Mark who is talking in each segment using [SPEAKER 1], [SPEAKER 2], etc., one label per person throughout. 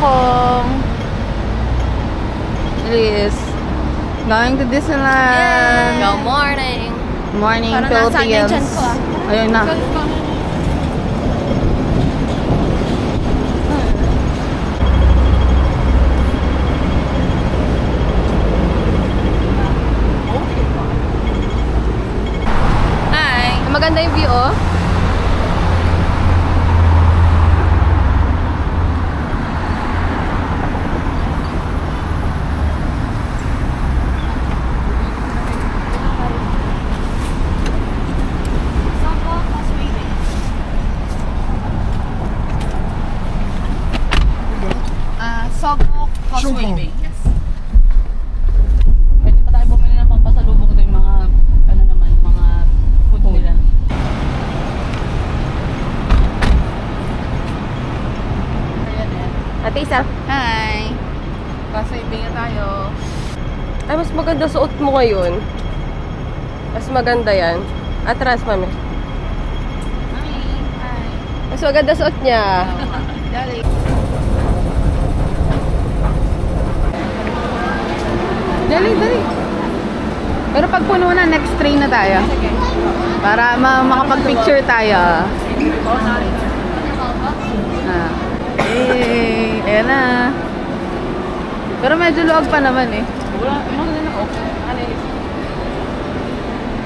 [SPEAKER 1] Kong. It is going to Disneyland.
[SPEAKER 2] Good morning.
[SPEAKER 1] Morning,
[SPEAKER 2] Parang nasa
[SPEAKER 1] Philippines.
[SPEAKER 2] dyan ko,
[SPEAKER 1] Ayun na.
[SPEAKER 2] Hi. Maganda yung view, oh.
[SPEAKER 1] Sogo Causeway Bay. Yes. Pwede pa tayo bumili ng pangpasalubong ito yung mga, ano naman, mga food nila. Ayan eh.
[SPEAKER 2] Ate Isa. Hi.
[SPEAKER 1] Causeway Bay na tayo.
[SPEAKER 2] Ay, mas maganda suot mo ngayon. Mas maganda yan. Atras, mami.
[SPEAKER 1] Hi.
[SPEAKER 2] Mas maganda suot niya.
[SPEAKER 1] Dali. Dali. Pero pag puno na, next train na tayo. Para makapag-picture tayo. Ayan na. Pero medyo luwag pa naman eh.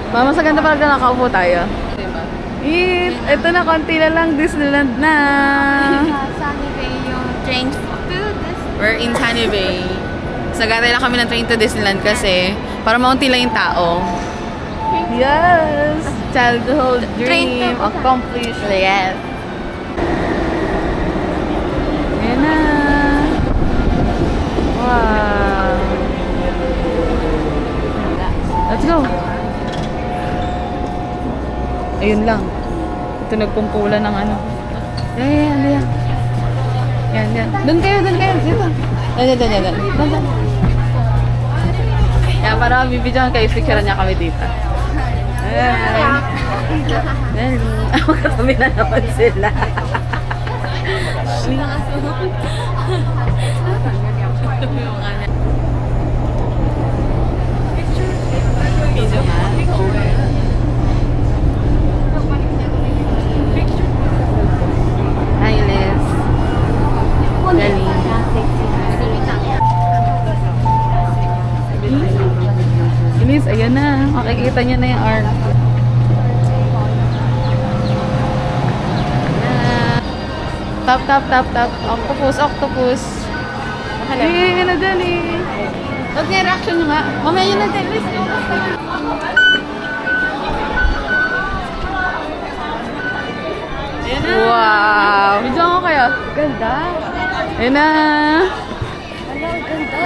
[SPEAKER 1] Mas maganda pala na nakaupo tayo. Ito na, konti na lang. Disneyland na.
[SPEAKER 2] Sunny Bay yung train to Disneyland.
[SPEAKER 1] We're in Sunny Bay. Sagatay lang kami ng train to Disneyland kasi para maunti lang yung tao. Yes! Childhood dream accomplished.
[SPEAKER 2] Yes.
[SPEAKER 1] Ayan na. Wow. Let's go. Ayun lang. Ito nagpumpulan ng ano. Yan. Yan. Doon kayo. Dito. Yan. Yan, para bibidyohan kayo, picturean niya kami dito. Ayan. Magkatabi na naman sila. Video nga. Hi, Liz. Dali. Liz, ayan na. Makikita niya na yung arm. Tap. Octopus. Ayan na, dali. Huwag niya reaction nyo nga. Mamaya yun na, dali. Liz, wow! Video ko kayo.
[SPEAKER 2] Ganda.
[SPEAKER 1] Ayan na.
[SPEAKER 2] Hello, ganda.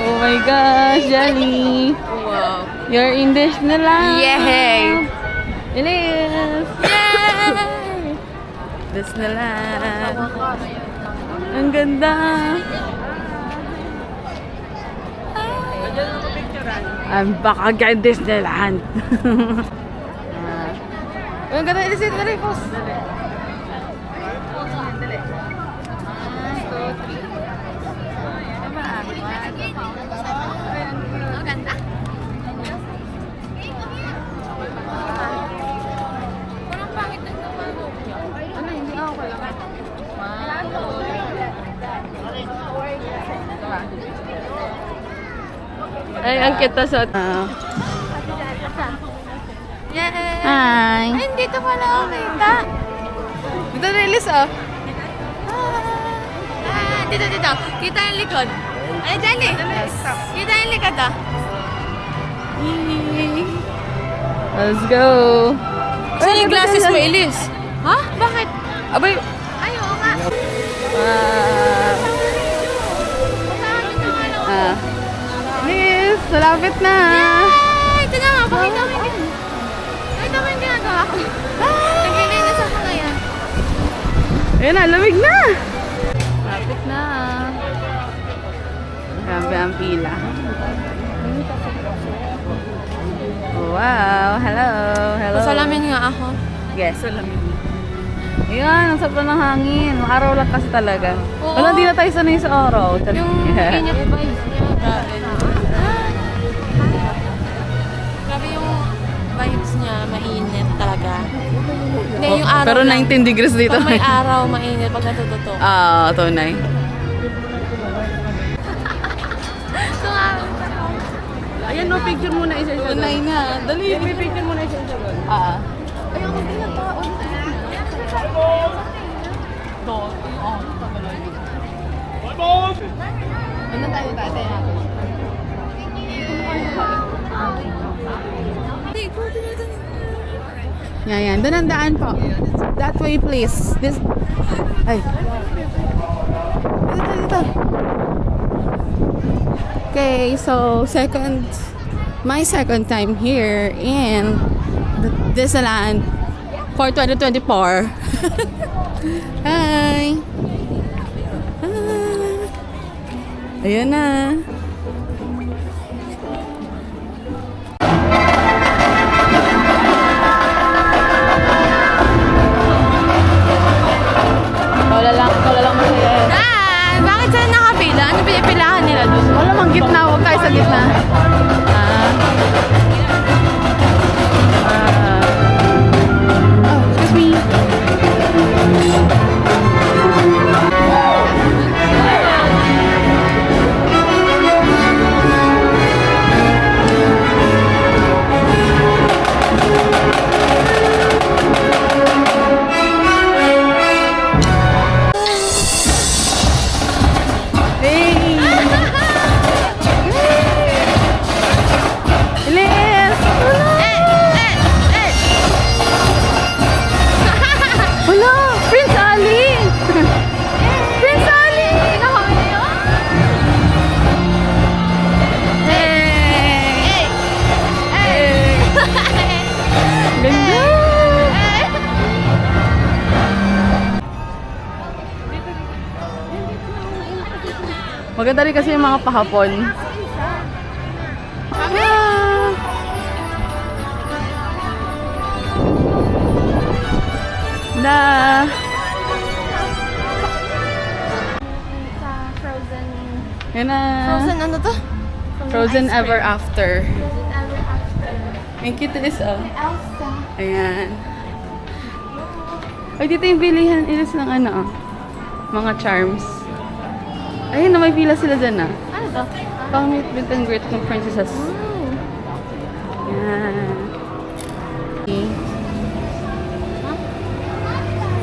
[SPEAKER 1] Oh my gosh, Jelly.
[SPEAKER 2] Wow.
[SPEAKER 1] You're in Disneyland.
[SPEAKER 2] Yay!
[SPEAKER 1] It is.
[SPEAKER 2] Yay!
[SPEAKER 1] Disneyland. Ang ganda. I'm back again, Disneyland. Ang ganda, dali, post.
[SPEAKER 2] Ganda. Parang pangit na naman.
[SPEAKER 1] Ano, hindi ako lang.
[SPEAKER 2] Ay, ang cute to suot. Yay!
[SPEAKER 1] Hi.
[SPEAKER 2] Ay, dito pala ako kita.
[SPEAKER 1] Dito release, oh.
[SPEAKER 2] Dito. Kita yung likod. Ay, dali. Kita yung likod, ah.
[SPEAKER 1] Let's go.
[SPEAKER 2] Saan yung glasses mo, Elise? Ha? Bakit?
[SPEAKER 1] Abay.
[SPEAKER 2] Ay, oo nga.
[SPEAKER 1] Liz, malapit na.
[SPEAKER 2] Yay! Ito na nga, pakita mo yung ginagawa ko. Naglilinis ako ngayon.
[SPEAKER 1] Ayun na, lamig na. Malapit na. Grabe ang pila. Wow, hello.
[SPEAKER 2] Pasalamin nga ako.
[SPEAKER 1] Yes, salamin. Ayan, ang sarap ng hangin. Araw lang kasi talaga.
[SPEAKER 2] Oo.
[SPEAKER 1] Wala, di na tayo sanay sa araw.
[SPEAKER 2] Yung init vibes niya. Grabe yung vibes niya, mainit talaga. Hindi, yung araw
[SPEAKER 1] Pero
[SPEAKER 2] lang.
[SPEAKER 1] 19 degrees dito.
[SPEAKER 2] Pag may araw, mainit. Pag natututo.
[SPEAKER 1] Tunay.
[SPEAKER 3] Ayan, no, picture muna isa-isa.
[SPEAKER 1] Tunay na. Dali.
[SPEAKER 3] May picture muna isa-isa.
[SPEAKER 2] Ayaw ko din ang tao.
[SPEAKER 1] Ano tayo tatay? Yan. Doon ang daan po. That way, please. This... Ay. Dito. Okay, so my second time here in Disneyland for 2024. Hi! Ayan na. Wala lang masaya.
[SPEAKER 2] Bakit sila nakapila? Ano pinipilahan nila doon?
[SPEAKER 1] Wala mang gitna, huwag tayo sa gitna. Excuse me. Hey! Liz! Wala! Prince Ali! Prince Ali! Hey! Ganda! Maganda rin kasi yung mga pahapon. Ah! Na!
[SPEAKER 2] Frozen.
[SPEAKER 1] Yan na.
[SPEAKER 2] Frozen ano to?
[SPEAKER 1] Frozen Ever After.
[SPEAKER 2] Frozen ever after.
[SPEAKER 1] Ang cute is
[SPEAKER 2] Elsa.
[SPEAKER 1] Ayan. Ay, dito yung bilihan ilis ng mga charms. Ayun na, may pila sila dyan
[SPEAKER 2] Ano to?
[SPEAKER 1] Pang meet and greet ng princesses. Yan.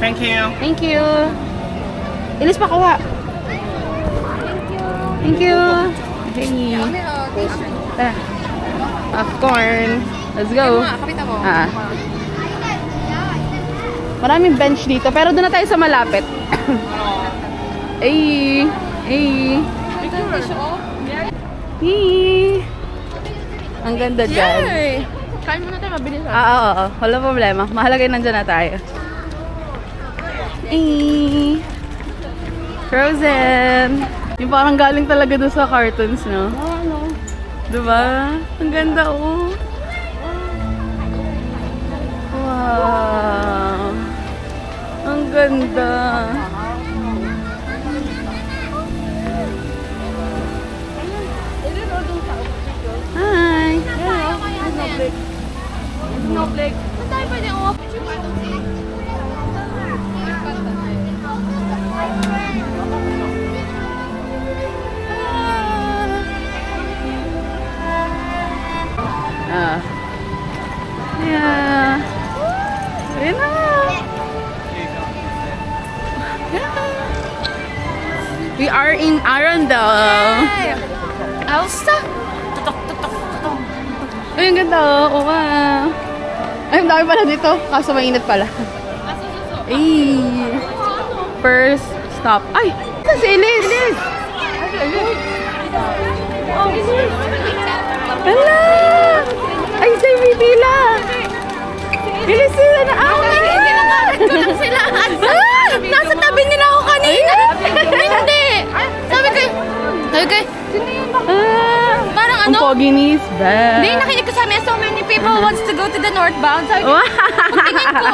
[SPEAKER 3] Thank you.
[SPEAKER 1] Thank you. Ilis pa kuha. Thank you. Hey. Tara. Popcorn. Let's go.
[SPEAKER 2] Kapita mo.
[SPEAKER 1] Maraming bench dito, pero doon na tayo sa malapit. Ay. Hey. Hey. Ang ganda dyan.
[SPEAKER 2] Kain muna tayo, mabilis.
[SPEAKER 1] Oo. Wala problema. Mahalaga yun nandyan na tayo. Hey. Frozen. Yung parang galing talaga doon sa cartoons, no?
[SPEAKER 2] Ano?
[SPEAKER 1] Diba? Ang ganda, oh. Wow. Ang ganda. Hi.
[SPEAKER 2] Snowflake. Saan tayo pwede off?
[SPEAKER 1] Yeah. Ayun na. We are in Arundel.
[SPEAKER 2] Elsa?
[SPEAKER 1] Ay, ang ganda, oh. Wow. Ay, ang dami pala dito. Kaso mainit pala. Ay. First stop. Ay! Ito si Elise! Hala! Ay, siya yung may pila! Elise sila na ako!
[SPEAKER 2] Ko lang sila. Nasa tabi nila ako kanina. Hindi. Sabi ko,
[SPEAKER 1] Ah,
[SPEAKER 2] parang
[SPEAKER 1] ang
[SPEAKER 2] ano?
[SPEAKER 1] pogi ni Isbel.
[SPEAKER 2] Hindi, nakinig ko sa so many people wants to go to the northbound. Sabi ko, pagtingin ko.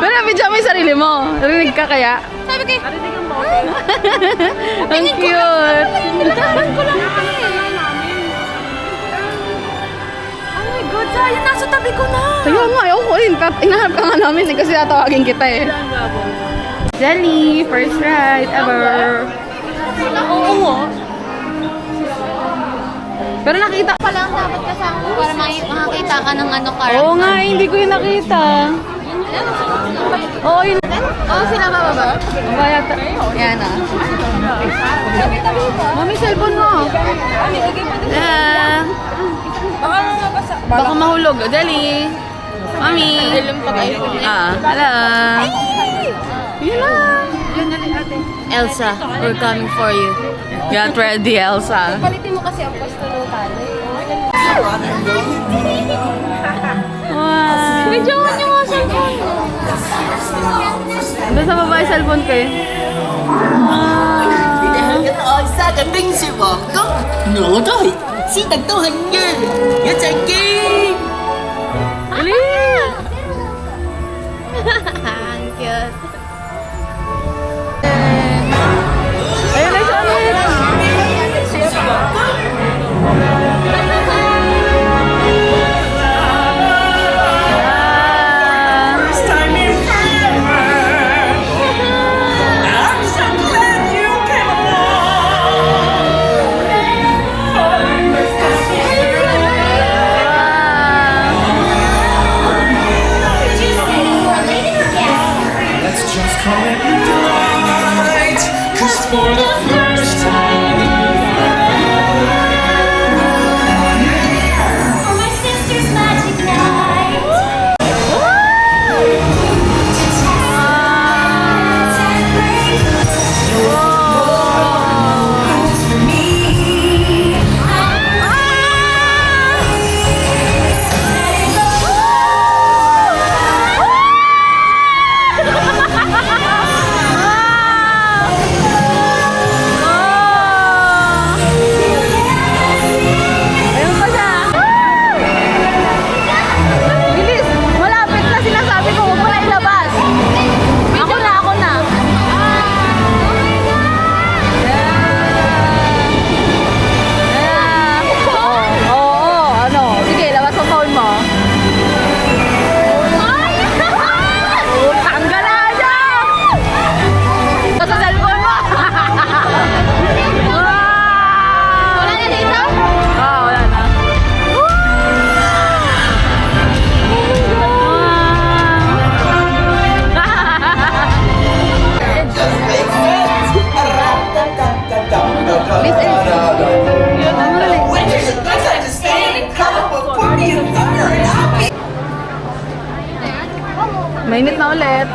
[SPEAKER 1] Pero video mo yung sarili mo. Rinig ka kaya?
[SPEAKER 2] Sabi ko,
[SPEAKER 1] Ang cute.
[SPEAKER 2] nilaban ko lang eh. Oh my God, sayang, nasa tabi ko na.
[SPEAKER 1] Kaya nga, ako rin. Inahanap ka nga namin kasi tatawagin kita eh. Jelly, first ride ever.
[SPEAKER 2] Oo nga.
[SPEAKER 1] Pero nakita.
[SPEAKER 2] Pa lang dapat kasama mo para makakita ka ng ano character.
[SPEAKER 1] Oo nga, hindi ko yung nakita. Oo, yun.
[SPEAKER 2] Oo, sila bababa.
[SPEAKER 1] Kaya yan ah. Mami, cellphone mo. Baka mahulog. Dali. Mami. Hello. Yun lang.
[SPEAKER 2] Elsa, we're coming for you.
[SPEAKER 1] Get ready, Elsa.
[SPEAKER 2] Palitin mo kasi ang pwesto ng talo.
[SPEAKER 1] Wow.
[SPEAKER 2] Videohan niyo nga cellphone mo.
[SPEAKER 1] Doon sa baba yung cellphone ko eh.
[SPEAKER 4] Sa cái binh sư vợ có nửa thôi xin tặng tôi hình như nhớ chạy kia
[SPEAKER 1] Dali.
[SPEAKER 2] Ang cute.
[SPEAKER 1] Ayun na siya ulit.
[SPEAKER 4] I'm so glad you came
[SPEAKER 5] Let's just call it night, 'cause for the first time
[SPEAKER 6] My sister's magic night. For me.
[SPEAKER 1] Ayun pa siya. Bilis! Malapit na sinasabi ko, huwag mo na ilabas. Ako na, ako na. Oo, ano? Sige, labas mo phone mo. Tanggal na siya! Sa cellphone mo!
[SPEAKER 2] Wala na dito?
[SPEAKER 1] Oo, wala na. Mainit na ulit.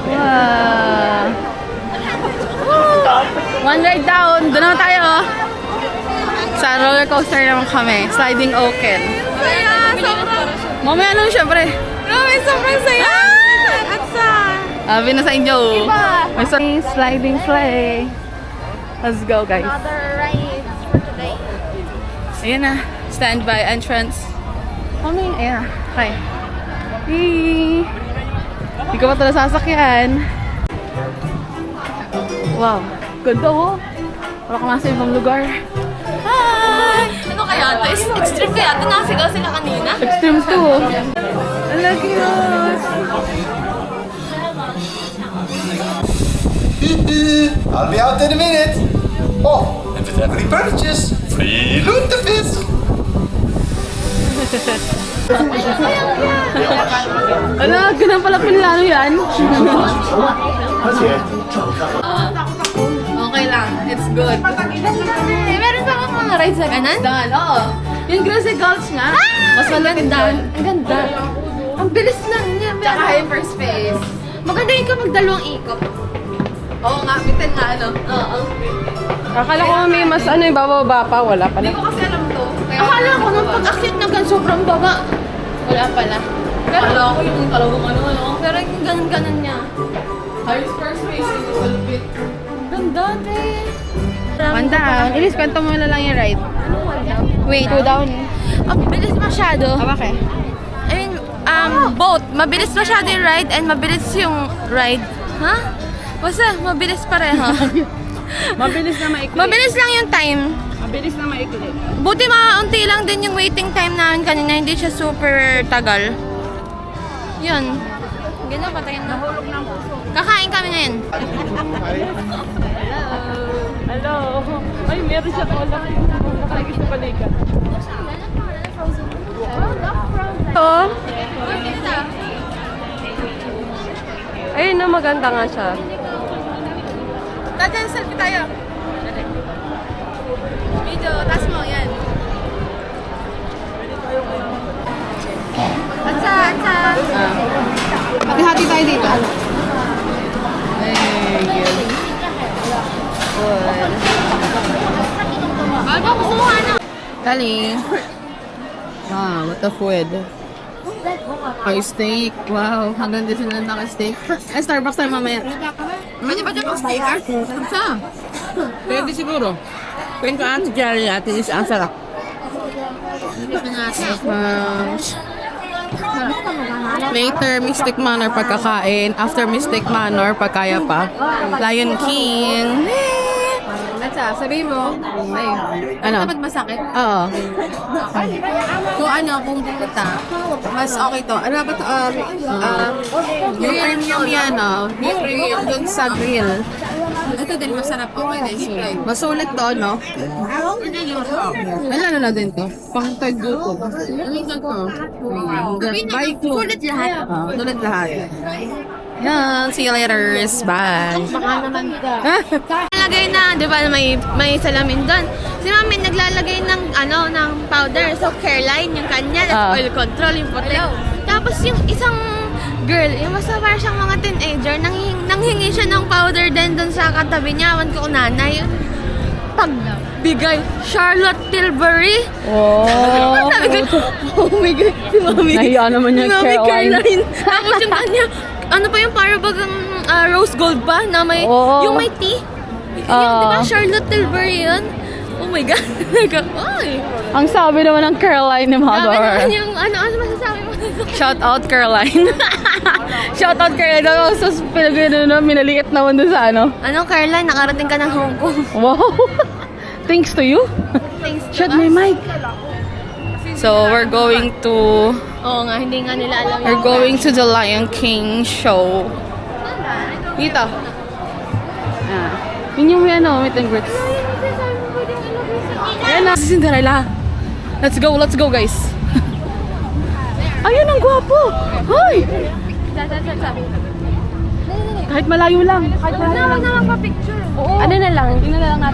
[SPEAKER 1] Wow. One ride down. Doon naman tayo. Sa roller coaster naman kami. Sliding Oaken. Mamaya ano syempre.
[SPEAKER 2] Grabe, sobrang saya. At sa...
[SPEAKER 1] Sabi na sa inyo. May sliding sleigh. Let's go guys.
[SPEAKER 2] Other rides for today.
[SPEAKER 1] Ayan na. Standby entrance. Mami, ayan na. Okay. Hey. Hindi ko pa ito nasasakyan. Wow. Ganda oh. Wala ka nasa ibang lugar.
[SPEAKER 2] Hi! Ano kaya ito? Extreme kaya ito? Nasigaw sila kanina?
[SPEAKER 1] Extreme 2. Ang cute.
[SPEAKER 7] I'll be out in a minute. Oh, and with every purchase, free lutefisk.
[SPEAKER 1] Ala, ganun pala Pinlano yan. Okay lang. It's good.
[SPEAKER 2] Eh, meron pa akong mga rides sa ganan?
[SPEAKER 1] Done. Oo. Yung Grassy Gulch nga. Mas maganda.
[SPEAKER 2] Ang ganda. Ang bilis lang niya.
[SPEAKER 1] Tsaka hyperspace.
[SPEAKER 2] Maganda yung kapag dalawang ikot.
[SPEAKER 1] Oo nga, bitin nga ano.
[SPEAKER 2] Oo.
[SPEAKER 3] Akala ko may mas ano yung bababa pa, wala pala.
[SPEAKER 1] Hindi ko kasi alam to. Kaya
[SPEAKER 2] Akala ko nung pag-akyat na gan sobrang baba. Wala pala.
[SPEAKER 1] Pero alam ko yung talagang ano.
[SPEAKER 2] Pero yung ganun-ganun niya.
[SPEAKER 1] Hyperspace ito sa lupit.
[SPEAKER 2] Ganda, te.
[SPEAKER 1] One down. Ilis, kwento mo na lang yung ride.
[SPEAKER 2] Ano wala? Wait.
[SPEAKER 3] Go down.
[SPEAKER 2] Ang bilis masyado.
[SPEAKER 1] Okay.
[SPEAKER 2] I mean, both. Mabilis masyado yung ride and mabilis yung ride. Ha? Basta, mabilis pareho.
[SPEAKER 3] Mabilis na maikli.
[SPEAKER 2] Mabilis lang yung time.
[SPEAKER 3] Mabilis na maikli.
[SPEAKER 2] Buti unti lang din yung waiting time namin kanina. Hindi siya super tagal. Yun. Gano'n, patayin na. Kakain kami ngayon.
[SPEAKER 3] Hello. Ay, meron siya cola. Nakalagay sa balikat. Oh. Ayun na, maganda nga siya.
[SPEAKER 2] Dadyan, selfie tayo. Video, taas mo, yan. Atsa.
[SPEAKER 1] Hati-hati tayo dito. Good.
[SPEAKER 2] Ano, gusto mo ano?
[SPEAKER 1] Dali. Wow, what the food? Ay, steak. Wow, hanggang dito na naka-steak. Ay, Starbucks tayo mamaya.
[SPEAKER 2] Pwede ba dyan mag-steak?
[SPEAKER 1] Saan?
[SPEAKER 3] Pwede siguro. Kung ka ate Jerry, ate is ang sarap.
[SPEAKER 1] Later, Mystic Manor pagkakain. After Mystic Manor, pagkaya pa. Lion King.
[SPEAKER 3] Atsa, sabihin mo.
[SPEAKER 1] Ano?
[SPEAKER 3] Dapat masakit?
[SPEAKER 1] Oo.
[SPEAKER 3] Kung pupunta, mas okay to. Ano ba to?
[SPEAKER 1] Yung premium yan, oh. Yung premium dun sa grill.
[SPEAKER 3] Ito din masarap. Okay din siya.
[SPEAKER 1] Masulit to, no? Ay, lalo na din to. Pang-tag gutom. Bye,
[SPEAKER 2] Sulit lahat.
[SPEAKER 1] Sulit lahat. Yan, see you later. Bye.
[SPEAKER 2] Naglalagay na, di ba, may salamin doon. Si Mami naglalagay ng powder. So, Careline, yung kanya, that's oil control, yung puti. Tapos yung isang girl, yung basta parang siyang mga teenager, nanghingi siya ng powder din doon sa katabi niya. Awan ko kung nanay. Pagbigay, Charlotte Tilbury.
[SPEAKER 1] Oh.
[SPEAKER 2] Sabi ko, oh my God, si Mami.
[SPEAKER 1] Nahiya naman yung
[SPEAKER 2] Si Mami
[SPEAKER 1] Caroline.
[SPEAKER 2] Caroline. Tapos yung kanya, ano pa yung para bagang rose gold pa na may,
[SPEAKER 1] Oo.
[SPEAKER 2] yung may tea. Yung, di ba, Charlotte Tilbury yun? Oh my God. Ay.
[SPEAKER 1] Ang sabi naman ng Caroline ni
[SPEAKER 2] Grabe
[SPEAKER 1] Mother.
[SPEAKER 2] naman yung, ano masasabi mo?
[SPEAKER 1] Shout out Caroline. Shout out Caroline. Ako sa minaliit naman dun sa ano.
[SPEAKER 2] Ano, Caroline, nakarating ka ng Hong Kong.
[SPEAKER 1] Wow. Thanks to you.
[SPEAKER 2] Thanks to
[SPEAKER 1] Shut
[SPEAKER 2] us.
[SPEAKER 1] my mic. So we're going to
[SPEAKER 2] Oo nga, hindi nga nila alam
[SPEAKER 1] we're going to the Lion King show. Dito. Ah. Yun yung ano, meet and greet. Ayan na, si Cinderella. Let's go guys. Ayun, ang gwapo. Hoy! Kahit malayo lang. Kahit malayo lang.
[SPEAKER 2] Huwag na magpa-picture.
[SPEAKER 3] Ano na lang?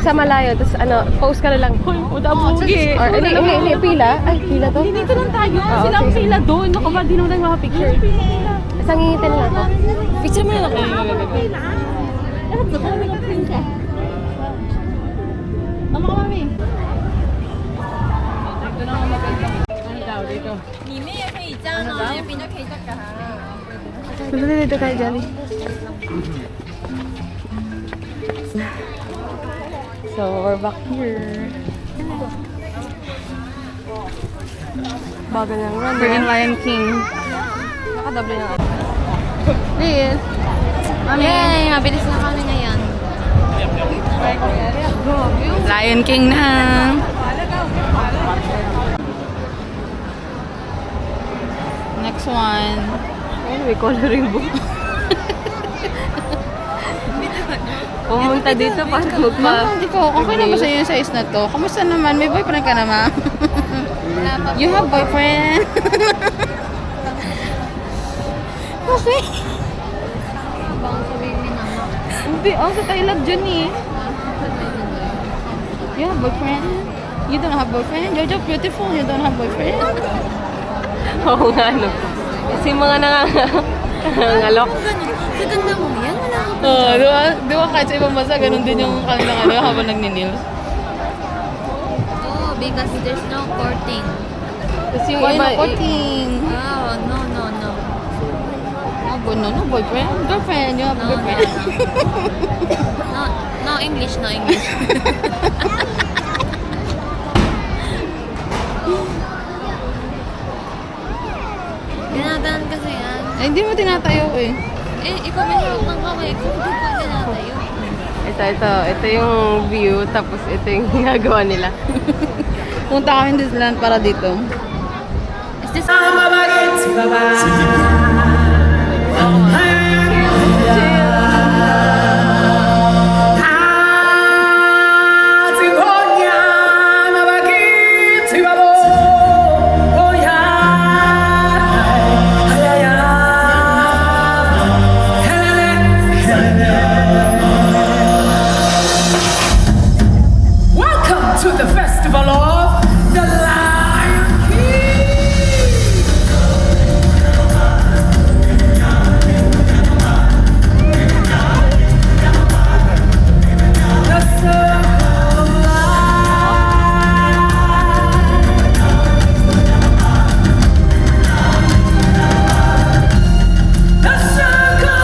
[SPEAKER 3] Sa malayo, tapos post ka na lang.
[SPEAKER 1] Hoy, uda bugi.
[SPEAKER 3] Or, hindi, pila. Ay, pila to?
[SPEAKER 1] Hindi, dito lang tayo. Sila ang
[SPEAKER 3] okay.
[SPEAKER 1] sila doon. Naku ba, di naman tayo makapicture.
[SPEAKER 3] Isang ngingitin lang ako.
[SPEAKER 1] Picture mo na lang. Tama ka, mami. Dito na ako maganda. Ano daw, dito?
[SPEAKER 3] Dito tayo, Jolly.
[SPEAKER 1] So, we're back here.
[SPEAKER 3] Bago lang run.
[SPEAKER 1] We're in Lion King.
[SPEAKER 3] Nakadable na ako.
[SPEAKER 1] Please. Mami.
[SPEAKER 2] Yay, mabilis na kami ngayon.
[SPEAKER 1] Lion King na. Next one.
[SPEAKER 3] Ayun, may coloring book. Pumunta dito para magpa...
[SPEAKER 1] Hindi ko, okay na ba sa'yo yung size na to? Kamusta naman? May boyfriend ka naman? You have boyfriend? Okay. Hindi, sa Thailand dyan eh. You have boyfriend? You don't have boyfriend? You're just beautiful. You don't have boyfriend?
[SPEAKER 3] Oo nga, no. Kasi mga nangangalok.
[SPEAKER 2] Sa ganda mo yan, wala ka.
[SPEAKER 1] Oo, di ba kahit sa ibang bansa, ganun din yung kanilang habang nagninil.
[SPEAKER 2] Oh, because there's no courting.
[SPEAKER 3] Tapos yung
[SPEAKER 1] Why
[SPEAKER 3] iba,
[SPEAKER 1] no courting?
[SPEAKER 2] Oh, no.
[SPEAKER 1] No boyfriend? Girlfriend, you have
[SPEAKER 2] No,
[SPEAKER 1] girlfriend.
[SPEAKER 2] No English, no English.
[SPEAKER 1] Eh, hindi mo tinatayo eh.
[SPEAKER 2] Eh, ikaw may hawak ng kamay ko. Hindi ko tinatayo.
[SPEAKER 3] Ito yung view, tapos ito yung ginagawa nila.
[SPEAKER 1] Punta kami Disneyland para dito.
[SPEAKER 2] Is this...
[SPEAKER 8] Welcome to the festival of the Lion King. The circle of life. The circle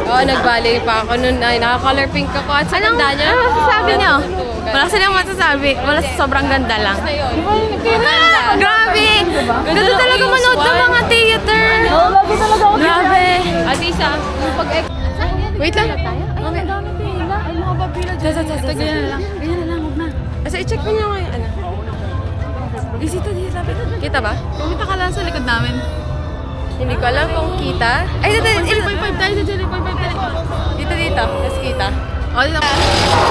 [SPEAKER 3] Oo, nag-ballet pa ako nun. Ay, naka-color pink ako at sa ganda niya.
[SPEAKER 2] Ano masasabi niyo? Wala silang masasabi. Wala, sobrang ganda lang. Grabe! Ganda talaga manood ng mga theater.
[SPEAKER 3] Oo, bago talaga ako.
[SPEAKER 2] Grabe.
[SPEAKER 3] At isa, pag...
[SPEAKER 1] Wait lang.
[SPEAKER 2] Ay, ang dami pila. Ay, mga
[SPEAKER 1] pila dyan. Ito, ganyan na lang. Ganyan na lang, huwag na.
[SPEAKER 3] Kasi i-check mo niya ngayon, ano.
[SPEAKER 1] Isita dito, lapit. Kita ba? Kumita ka lang sa likod namin.
[SPEAKER 3] Hindi ko alam kung kita. Ay, dito,
[SPEAKER 1] 0.5 tayo, 0.5 tayo.
[SPEAKER 3] dito.
[SPEAKER 1] Tapos kita. O, dito.